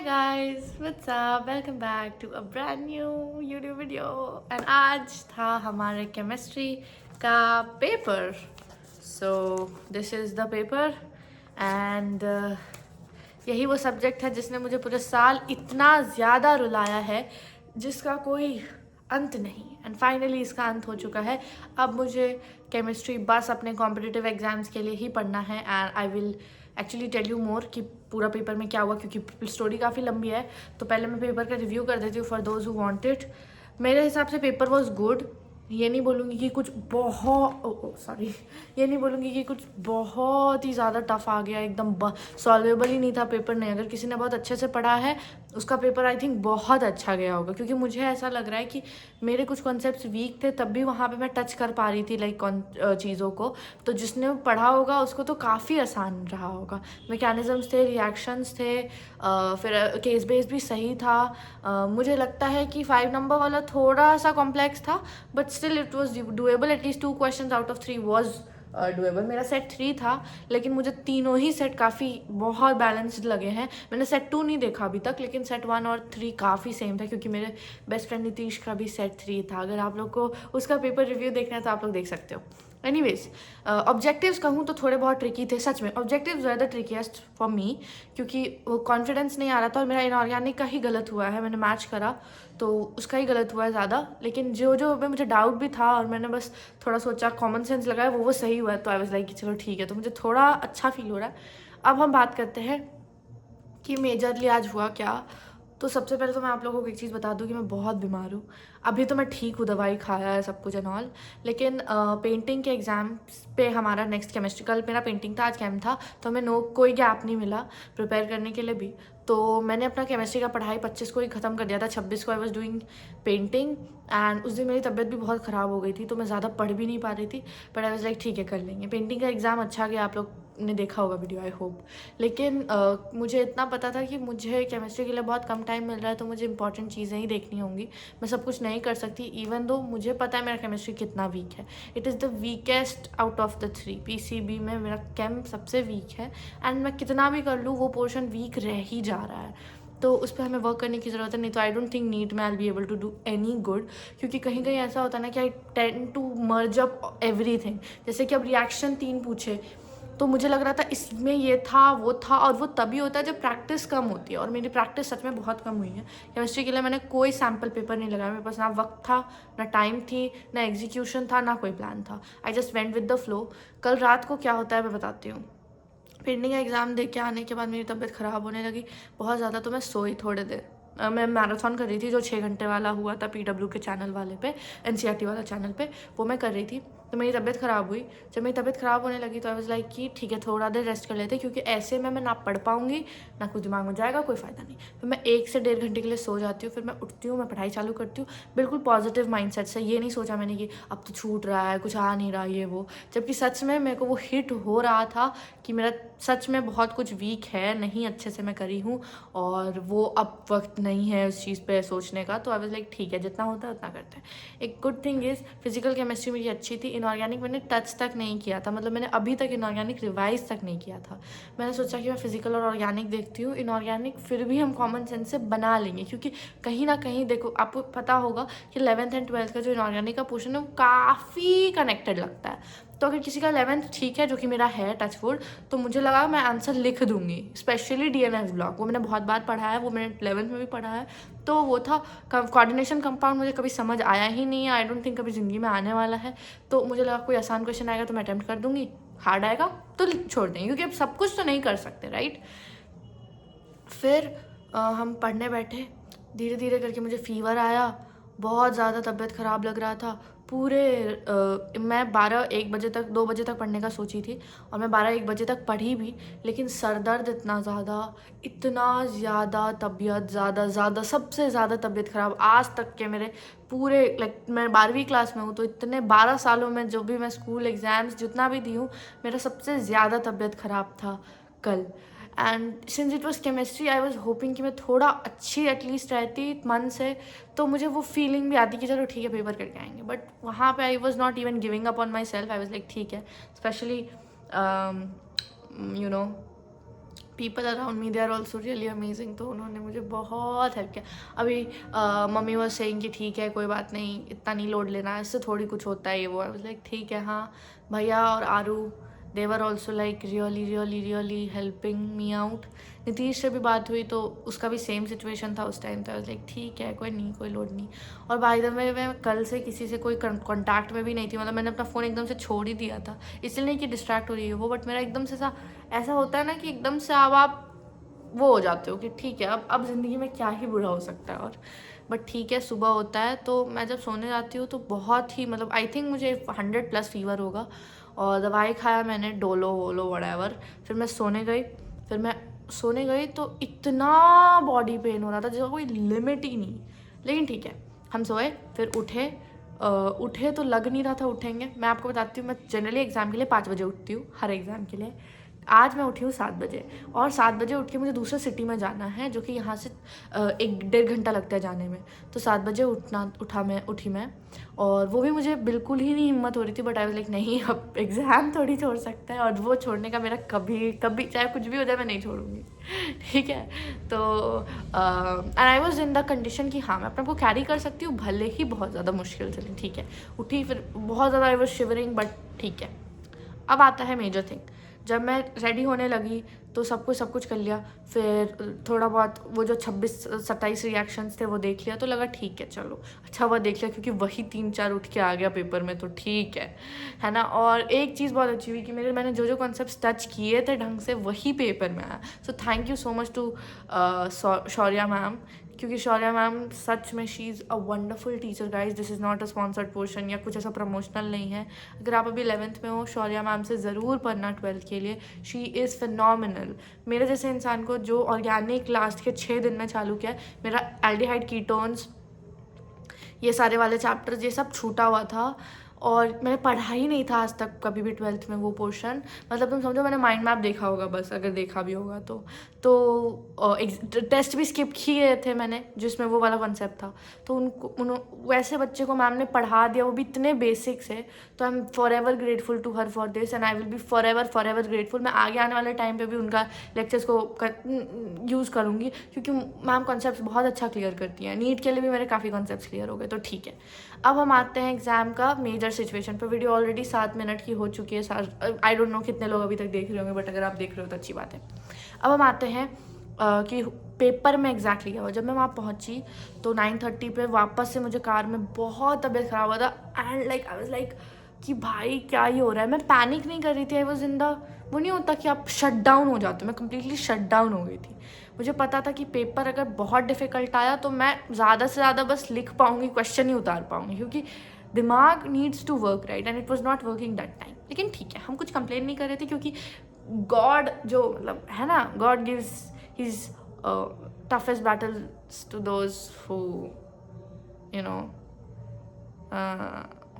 guys, what's up? Welcome back to a brand new YouTube video. And आज था हमारे chemistry का paper. So this is the paper and यही वो subject है जिसने मुझे पूरे साल इतना ज़्यादा रुलाया है जिसका कोई अंत नहीं. एंड फाइनली इसका अंत हो चुका है. अब मुझे केमिस्ट्री बस अपने कॉम्पिटिटिव एग्जाम्स के लिए ही पढ़ना है. And I will actually tell you more कि पूरा पेपर में क्या हुआ, क्योंकि स्टोरी काफ़ी लंबी है. तो पहले मैं पेपर का रिव्यू कर देती हूँ for those who want it. मेरे हिसाब से पेपर वॉज गुड. ये नहीं बोलूँगी कि कुछ ये नहीं बोलूँगी कि कुछ बहुत ही ज़्यादा टफ आ गया, एकदम सॉल्वेबल ही नहीं था पेपर. नहीं, अगर किसी ने बहुत अच्छे से पढ़ा है उसका पेपर आई थिंक बहुत अच्छा गया होगा, क्योंकि मुझे ऐसा लग रहा है कि मेरे कुछ कॉन्सेप्ट्स वीक थे तब भी वहाँ पे मैं टच कर पा रही थी लाइक चीज़ों को. तो जिसने पढ़ा होगा उसको तो काफ़ी आसान रहा होगा. मैकेनिज़म्स थे, रिएक्शंस थे, फिर केस बेस भी सही था. मुझे लगता है कि 5 नंबर वाला थोड़ा सा कॉम्प्लेक्स था, but still it was doable. At least 2 question out of 3 was doable. मेरा सेट 3 था, लेकिन मुझे तीनों ही सेट काफ़ी बहुत बैलेंस्ड लगे हैं. मैंने सेट 2 नहीं देखा अभी तक, लेकिन सेट 1 और 3 काफ़ी सेम था, क्योंकि मेरे बेस्ट फ्रेंड नीतीश का भी सेट 3 था. अगर आप लोग को उसका पेपर रिव्यू देखना है तो आप लोग देख सकते हो. एनीवेज, ऑब्जेक्टिव्स कहूँ तो थोड़े बहुत ट्रिकी थे. सच में objectives were the ट्रिकीएस्ट for me, क्योंकि वो कॉन्फिडेंस नहीं आ रहा था. और मेरा इनऑर्गेनिक का ही गलत हुआ है, मैंने मैच करा तो उसका ही गलत हुआ है ज़्यादा. लेकिन जो पे मुझे डाउट भी था और मैंने बस थोड़ा सोचा, कॉमन सेंस लगाया, वो सही हुआ है. तो आई वाज लाइक चलो ठीक है. तो मुझे थोड़ा अच्छा फील हो रहा है. अब हम बात करते हैं कि मेजरली आज हुआ क्या. तो सबसे पहले तो मैं आप लोगों को एक चीज़ बता दूं कि मैं बहुत बीमार हूँ. अभी तो मैं ठीक हूँ, दवाई खाया है, सब कुछ एंड ऑल. लेकिन पेंटिंग के एग्ज़ाम्स पे हमारा नेक्स्ट केमिस्ट्री, कल मेरा पेंटिंग था, आज कैम था, तो हमें कोई गैप नहीं मिला प्रिपेयर करने के लिए भी. तो मैंने अपना केमिस्ट्री का पढ़ाई 25 को ही ख़त्म कर दिया था. 26 को I was doing painting. And उस दिन मेरी तबीयत भी बहुत ख़राब हो गई थी, तो मैं ज़्यादा पढ़ भी नहीं पा रही थी. बट आई वॉज लाइक ठीक है, कर लेंगे. पेंटिंग का एग्ज़ाम अच्छा गया, आप लोग ने देखा होगा वीडियो, आई होप. लेकिन मुझे इतना पता था कि मुझे केमिस्ट्री के लिए बहुत कम टाइम मिल रहा है, तो मुझे इंपॉर्टेंट चीज़ें ही देखनी होंगी. मैं सब कुछ नहीं कर सकती, इवन दो मुझे पता है मेरा केमिस्ट्री कितना वीक है. It is the weakest out of the 3. PCB में मेरा केम सबसे वीक है. एंड मैं कितना भी कर लूँ वो पोर्शन वीक रह ही जा रहा है. तो उस पर हमें वर्क करने की ज़रूरत है. नहीं तो आई डोंट थिंक नीट में I be able to do any good, क्योंकि कहीं कहीं ऐसा होता है ना कि I tend to merge up everything. जैसे कि अब रिएक्शन 3 पूछे तो मुझे लग रहा था इसमें ये था वो था, और वो तभी होता है जब प्रैक्टिस कम होती है. और मेरी प्रैक्टिस सच में बहुत कम हुई है. केमिस्ट्री के लिए मैंने कोई सैम्पल पेपर नहीं लगाया. मेरे पास ना वक्त था, ना टाइम थी, ना एग्जीक्यूशन था, ना कोई प्लान था. I just went with the flow. कल रात को क्या होता है मैं बताती हूँ. पेंटिंग का एग्ज़ाम दे के आने के बाद मेरी तबीयत ख़राब होने लगी बहुत ज़्यादा. तो मैं सोई थोड़े देर. मैं मैराथन कर रही थी जो 6 घंटे वाला हुआ था पीडब्ल्यू के चैनल वाले पे, एनसीईआरटी वाला चैनल पे, वो मैं कर रही थी. तो मेरी तबीयत ख़राब हुई. जब मेरी तबीयत ख़राब होने लगी तो आई वाज लाइक कि ठीक है, थोड़ा देर रेस्ट कर लेते, क्योंकि ऐसे में मैं ना पढ़ पाऊँगी, ना कुछ दिमाग में जाएगा, कोई फ़ायदा नहीं. फिर मैं 1 से 1.5 घंटे के लिए सो जाती हूँ. फिर मैं उठती हूँ, मैं पढ़ाई चालू करती हूँ बिल्कुल पॉजिटिव माइंडसेट से. ये नहीं सोचा मैंने कि अब तो छूट रहा है, कुछ आ नहीं रहा, ये वो. जबकि सच में मेरे को वो हिट हो रहा था कि मेरा सच में बहुत कुछ वीक है, नहीं अच्छे से मैं करी हूँ, और वो अब वक्त नहीं है उस चीज़ पे सोचने का. तो आई वाज लाइक ठीक है, जितना होता है उतना करते हैं. एक good thing is physical chemistry मेरी अच्छी थी. इनऑर्गेनिक मैंने टच तक नहीं किया था, मतलब मैंने अभी तक इनऑर्गेनिक रिवाइज तक नहीं किया था. मैंने सोचा कि मैं फिजिकल और ऑर्गेनिक देखती हूँ. इनऑर्गेनिक फिर भी हम कॉमन सेंस से बना लेंगे, क्योंकि कहीं ना कहीं देखो, आपको पता होगा कि 11th एंड 12th का जो इनऑर्गेनिक का पोर्शन है वो काफ़ी कनेक्टेड लगता है. तो अगर किसी का 11th ठीक है, जो कि मेरा है टचवुड, तो मुझे लगा मैं आंसर लिख दूंगी. स्पेशली डीएनएस ब्लॉक, वो मैंने बहुत बार पढ़ा है, वो मैंने 11th में भी पढ़ा है. तो वो था कोऑर्डिनेशन कंपाउंड, मुझे कभी समझ आया ही नहीं है. आई डोंट थिंक कभी ज़िंदगी में आने वाला है. तो मुझे लगा कोई आसान क्वेश्चन आएगा तो मैं अटैम्प्ट कर दूंगी, हार्ड आएगा तो छोड़ देंगे, क्योंकि अब सब कुछ तो नहीं कर सकते, राइट. फिर हम पढ़ने बैठे. धीरे धीरे करके मुझे फीवर आया, बहुत ज़्यादा तबीयत ख़राब लग रहा था. पूरे मैं 12-1 बजे तक, 2 बजे तक पढ़ने का सोची थी, और मैं 12-1 बजे तक पढ़ी भी. लेकिन सर दर्द इतना ज़्यादा, तबीयत ज़्यादा, सबसे ज़्यादा तबीयत ख़राब आज तक के मेरे पूरे, लाइक मैं 12वीं क्लास में हूँ, तो इतने 12 सालों में जो भी मैं स्कूल एग्ज़ाम्स जितना भी दी हूँ, मेरा सबसे ज़्यादा तबीयत ख़राब था कल. And since it was chemistry, I was hoping कि मैं थोड़ा अच्छी एटलीस्ट रहती मन से, तो मुझे वो फीलिंग भी आती कि चलो ठीक है पेपर करके आएंगे. बट वहाँ पे I was not even giving up on myself. I was like ठीक है. Specially you know people around me they are also really amazing, तो उन्होंने मुझे बहुत हेल्प किया। अभी मम्मी वॉज सेइंग कि ठीक है कोई बात नहीं, इतना नहीं लोड लेना, इससे थोड़ी कुछ होता है ये वो। आई वाज लाइक ठीक है। हाँ, भैया और Aru they were also like really really really helping me out. Nitish से भी बात हुई तो उसका भी सेम सिचुएशन था उस टाइम, तो आई वाज लाइक ठीक है कोई नहीं, कोई लोड नहीं। और बाय द वे मैं कल से किसी से कोई कॉन्टैक्ट में भी नहीं थी, मतलब मैंने अपना फ़ोन एकदम से छोड़ ही दिया था, इसलिए नहीं कि डिस्ट्रैक्ट हो रही हो, बट मेरा एकदम से ऐसा होता है ना कि एकदम से अब आप वो हो जाते हो कि ठीक है अब ज़िंदगी में क्या ही बुरा हो सकता है। और बट ठीक है, सुबह होता है तो मैं जब सोने जाती हूँ तो बहुत ही मतलब आई थिंक मुझे 100+ फीवर होगा, और दवाई खाया मैंने, डोलो वोलो व्हाटएवर। फिर मैं सोने गई तो इतना बॉडी पेन हो रहा था जिसका कोई लिमिट ही नहीं। लेकिन ठीक है, हम सोए, फिर उठे तो लग नहीं रहा था उठेंगे। मैं आपको बताती हूँ, मैं जनरली एग्ज़ाम के लिए 5 बजे उठती हूँ, हर एग्ज़ाम के लिए। आज मैं उठी हूँ 7 बजे, और 7 बजे उठ के मुझे दूसरे सिटी में जाना है, जो कि यहाँ से 1-1.5 घंटा लगता है जाने में। तो 7 बजे उठी मैं, और वो भी मुझे बिल्कुल ही नहीं हिम्मत हो रही थी, बट आई वाज लाइक नहीं, अब एग्ज़ाम थोड़ी छोड़ सकता है, और वो छोड़ने का मेरा कभी कभी चाहे कुछ भी हो जाए मैं नहीं छोड़ूंगी। ठीक है, तो and I was in the condition कि हाँ मैं अपने को कैरी कर सकती हूँ, भले ही बहुत ज़्यादा मुश्किल चले। ठीक है, उठी, फिर बहुत ज़्यादा आई वॉज शिवरिंग, बट ठीक है। अब आता है मेजर थिंग, जब मैं रेडी होने लगी तो सब कुछ कर लिया, फिर थोड़ा बहुत वो जो 26-27 रिएक्शंस थे वो देख लिया, तो लगा ठीक है चलो अच्छा हुआ देख लिया, क्योंकि वही 3-4 उठ के आ गया पेपर में, तो ठीक है ना। और एक चीज़ बहुत अच्छी हुई कि मैंने जो कॉन्सेप्ट टच किए थे ढंग से वही पेपर में आया। So thank you so much to Shaurya ma'am, क्योंकि शौर्या मैम सच में she is a wonderful teacher guys. This is not a sponsored portion या कुछ ऐसा प्रमोशनल नहीं है। अगर आप अभी 11th में हो, शौर्या मैम से ज़रूर पढ़ना 12th के लिए। She is phenomenal. मेरे जैसे इंसान को जो ऑर्गेनिक लास्ट के 6 दिन में चालू किया, मेरा एल्डिहाइड कीटोन्स ये सारे वाले चैप्टर्स ये सब छूटा हुआ था, और मैंने पढ़ा ही नहीं था आज तक कभी भी 12th में वो पोर्शन। मतलब तुम समझो मैंने माइंड मैप देखा होगा बस, अगर देखा भी होगा तो टेस्ट भी स्किप किए थे मैंने जिसमें वो वाला कॉन्सेप्ट था। तो वैसे बच्चे को मैम ने पढ़ा दिया, वो भी इतने बेसिक से। तो I am forever grateful to her for this, and I will be forever grateful. मैं आगे आने वाले टाइम पे भी उनका लेक्चर्स को यूज़ करूँगी, क्योंकि मैम कॉन्सेप्ट बहुत अच्छा क्लियर करती हैं। नीट के लिए भी मेरे काफ़ी कॉन्सेप्ट क्लियर हो गए, तो ठीक है। अब हम आते हैं एग्ज़ाम का मेजर सिचुएशन पर। वीडियो ऑलरेडी 7 मिनट की हो चुकी है, आई डोंट नो कितने लोग अभी तक देख रहे होंगे, बट अगर आप देख रहे हो तो अच्छी बात है। अब हम आते हैं कि पेपर में एग्जैक्टली क्या हुआ। जब मैं वहाँ पहुँची तो 9:30 पे वापस से मुझे कार में बहुत तबीयत ख़राब हुआ था, and like I was like कि भाई क्या ही हो रहा है। मैं पैनिक नहीं कर रही थी, आई वाज इन द वो नहीं होता कि आप शट डाउन हो जाते हो, मैं कम्प्लीटली शट डाउन हो गई थी। मुझे पता था कि पेपर अगर बहुत डिफ़िकल्ट आया तो मैं ज़्यादा से ज़्यादा बस लिख पाऊँगी, क्वेश्चन ही उतार पाऊँगी, क्योंकि दिमाग needs to work right, and it was not working that time. लेकिन ठीक है, हम कुछ कंप्लेन नहीं कर रहे थे, क्योंकि गॉड जो मतलब है ना, God gives his toughest battles to those who you know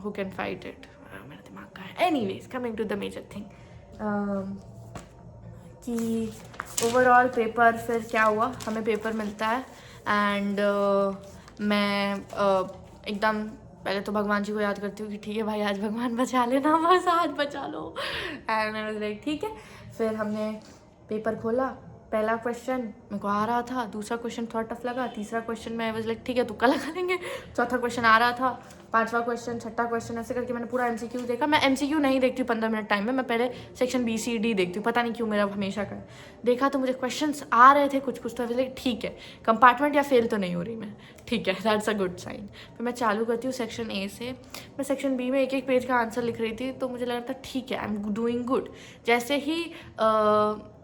who can fight it. मेरा दिमाग का है। Anyways, coming to the major thing, कि ओवरऑल पेपर फिर क्या हुआ, हमें पेपर मिलता है, एंड मैं एकदम पहले तो भगवान जी को याद करती हूँ कि ठीक है भाई आज भगवान बचा लेना, बस आज बचा लो, एंड आई वाज लाइक ठीक है। फिर हमने पेपर खोला, पहला क्वेश्चन मेरे को आ रहा था, दूसरा क्वेश्चन थोड़ा टफ लगा, तीसरा क्वेश्चन में आई वाज लाइक ठीक है तुक्का लगा लेंगे, चौथा क्वेश्चन आ रहा था, पांचवा क्वेश्चन, छठा क्वेश्चन, ऐसे करके मैंने पूरा MCQ देखा। मैं MCQ नहीं देखती 15 मिनट टाइम में, मैं पहले सेक्शन BCD देखती हूँ, पता नहीं क्यों मेरा हमेशा का देखा। तो मुझे क्वेश्चंस आ रहे थे कुछ तो लाइक ठीक है, कंपार्टमेंट या फेल तो नहीं हो रही मैं, ठीक है, दैट्स अ गुड साइन। फिर मैं चालू करती हूँ सेक्शन A से। मैं सेक्शन B में एक पेज का आंसर लिख रही थी, तो मुझे लग रहा था ठीक है आई एम डूइंग गुड। जैसे ही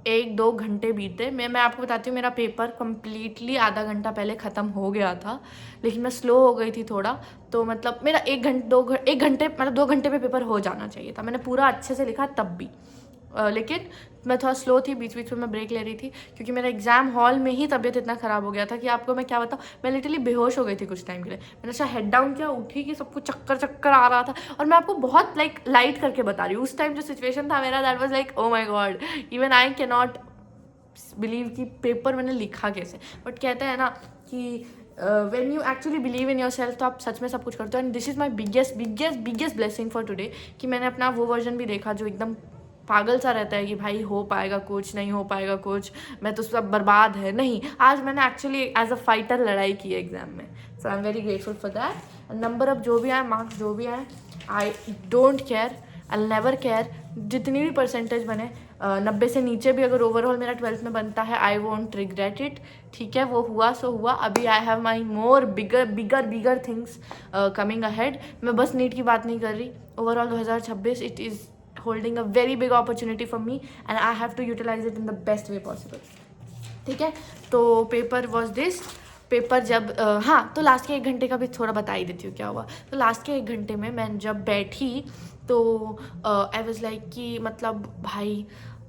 1-2 घंटे बीते, मैं आपको बताती हूँ मेरा पेपर कम्प्लीटली आधा घंटा पहले ख़त्म हो गया था, लेकिन मैं स्लो हो गई थी थोड़ा, तो मतलब मेरा 1 घंटे मतलब 2 घंटे पे पेपर हो जाना चाहिए था। मैंने पूरा अच्छे से लिखा तब भी, लेकिन मैं थोड़ा स्लो थी, बीच बीच में मैं ब्रेक ले रही थी, क्योंकि मेरा एग्ज़ाम हॉल में ही तबीयत इतना ख़राब हो गया था कि आपको मैं क्या बताऊँ, मैं लिटरली बेहोश हो गई थी कुछ टाइम के लिए। मैंने अच्छा हेड डाउन किया, उठी कि सबको चक्कर आ रहा था, और मैं आपको बहुत लाइट करके बता रही हूँ। उस टाइम जो सिचुएशन था मेरा, that was like oh my God, even I can not believe कि पेपर मैंने लिखा कैसे। बट कहते हैं ना कि when you actually believe in yourself तो आप सच में सब कुछ करते हो, and this is my biggest blessing for today, कि मैंने अपना वो वर्जन भी देखा जो एकदम पागल सा रहता है कि भाई हो पाएगा कुछ, नहीं हो पाएगा कुछ, मैं तो सब बर्बाद है। नहीं, आज मैंने एक्चुअली एज अ फाइटर लड़ाई की है एग्ज़ाम में, so I am very grateful for that. Number अब जो भी आए, मार्क्स जो भी आए, I don't care, I never care. जितनी भी परसेंटेज बने, 90 से नीचे भी अगर ओवरऑल मेरा 12th में बनता है, आई वोंट रिग्रेट इट। ठीक है, वो हुआ सो हुआ। अभी I have my more bigger things coming ahead. मैं बस नीट की बात नहीं कर रही, overall 2026 it is holding a very big opportunity for me and I have to utilize it in the best way possible। ठीक है, तो पेपर वॉज दिस। पेपर जब हाँ, तो लास्ट के 1 घंटे का भी थोड़ा बता ही देती हूँ क्या हुआ। तो लास्ट के 1 घंटे में मैं जब बैठी तो आई वॉज लाइक कि मतलब भाई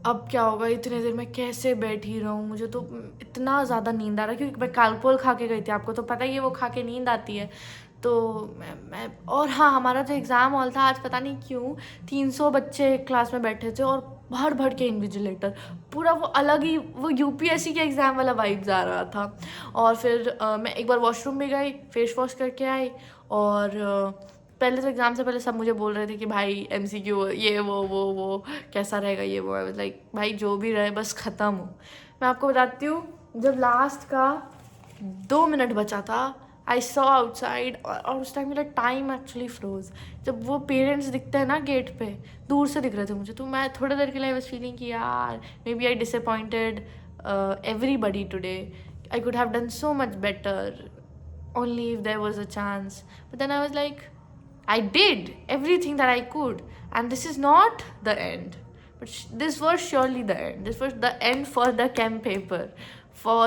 अब क्या होगा, इतने देर में कैसे बैठी रहूँ, मुझे तो इतना ज़्यादा नींद आ रहा है, क्योंकि मैं कालपोल खा के गई थी, आपको तो पता ही है वो खा के नींद आती है। तो मैं और हाँ, हमारा जो एग्ज़ाम हॉल था आज पता नहीं क्यों 300 बच्चे क्लास में बैठे थे और भर के इन्विजिलेटर, पूरा वो अलग ही वो यूपीएससी के एग्ज़ाम वाला वाइब्स आ रहा था। और फिर मैं एक बार वॉशरूम भी गई, फेस वॉश करके आई। और पहले तो एग्ज़ाम से पहले सब मुझे बोल रहे थे कि भाई एमसीक्यू ये वो कैसा रहेगा, ये वो। आई वाज लाइक भाई जो भी रहे बस ख़त्म हो। मैं आपको बताती हूँ, जब लास्ट का 2 मिनट बचा था, आई सॉ आउटसाइड, और उस टाइम मेरा टाइम एक्चुअली फ्रोज। जब वो पेरेंट्स दिखते हैं ना गेट पे, दूर से दिख रहे थे मुझे, तो मैं थोड़ी देर के लिए आई वाज फीलिंग कि यार maybe I disappointed everybody today, I could have done so much better only if there was a chance. But then I was like, I did everything that I could, and this is not the end. But this was surely the end. This was the end for the chem paper, for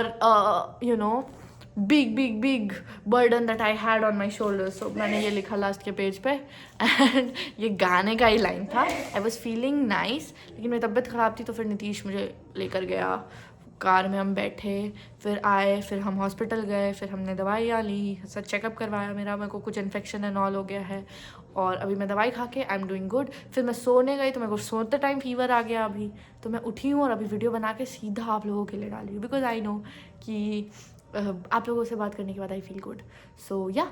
big burden that I had on my shoulders. So मैंने ये लिखा last के page पे, and ये गाने का ही line था। I was feeling nice, लेकिन मेरी तबीयत ख़राब थी, तो फिर नीतीश मुझे लेकर गया, कार में हम बैठे, फिर आए, फिर हम हॉस्पिटल गए, फिर हमने दवाइयाँ ली, सब चेकअप करवाया, मेरे को कुछ इन्फेक्शन एंड ऑल हो गया है, और अभी मैं दवाई खा के आई एम डूइंग गुड। फिर मैं सोने गई, तो मेरे को सोते टाइम फीवर आ गया अभी, तो मैं उठी हूँ और अभी वीडियो बना के सीधा आप लोगों के लिए डाली हूँ, बिकॉज आई नो कि आप लोगों से बात करने के बाद आई फील गुड। सो या,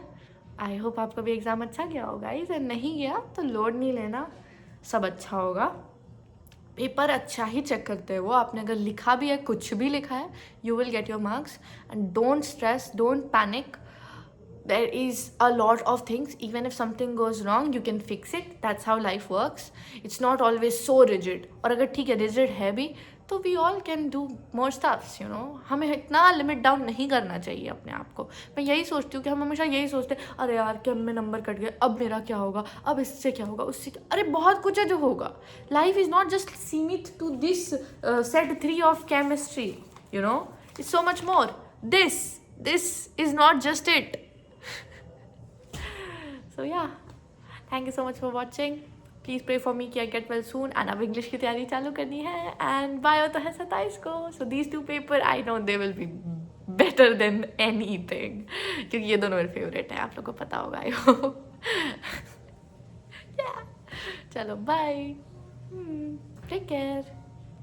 आई होप आपका भी एग्ज़ाम अच्छा गया होगा। इसे नहीं गया तो लोड नहीं लेना, सब अच्छा होगा। पेपर अच्छा ही चेक करते हैं वो, आपने अगर लिखा भी है, कुछ भी लिखा है, you will get your marks. And don't stress, don't panic, there is a lot of things, even if something goes wrong you can fix it, that's how life works, it's not always so rigid। और अगर ठीक है rigid है भी, तो we all can do more stuffs, you know। हमें इतना limit down नहीं करना चाहिए अपने आप को। मैं यही सोचती हूँ कि हम हमेशा यही सोचते हैं, अरे यार क्या में नंबर कट गए, अब मेरा क्या होगा, अब इससे क्या होगा, उससे क्या, अरे बहुत कुछ है जो होगा। लाइफ इज़ नॉट जस्ट सीमित to this set 3 of chemistry, you know, it's so much more। this is not just it। So yeah, thank you so much for watching। Please pray for me कि I get well soon, and अब English की तैयारी चालू करनी है, and bio तो है 27 को। So these 2 paper I know they will be better than anything, क्योंकि ये दोनों मेरे फेवरेट हैं, आप लोगों को पता होगा। I hope। Yeah, चलो bye, take care।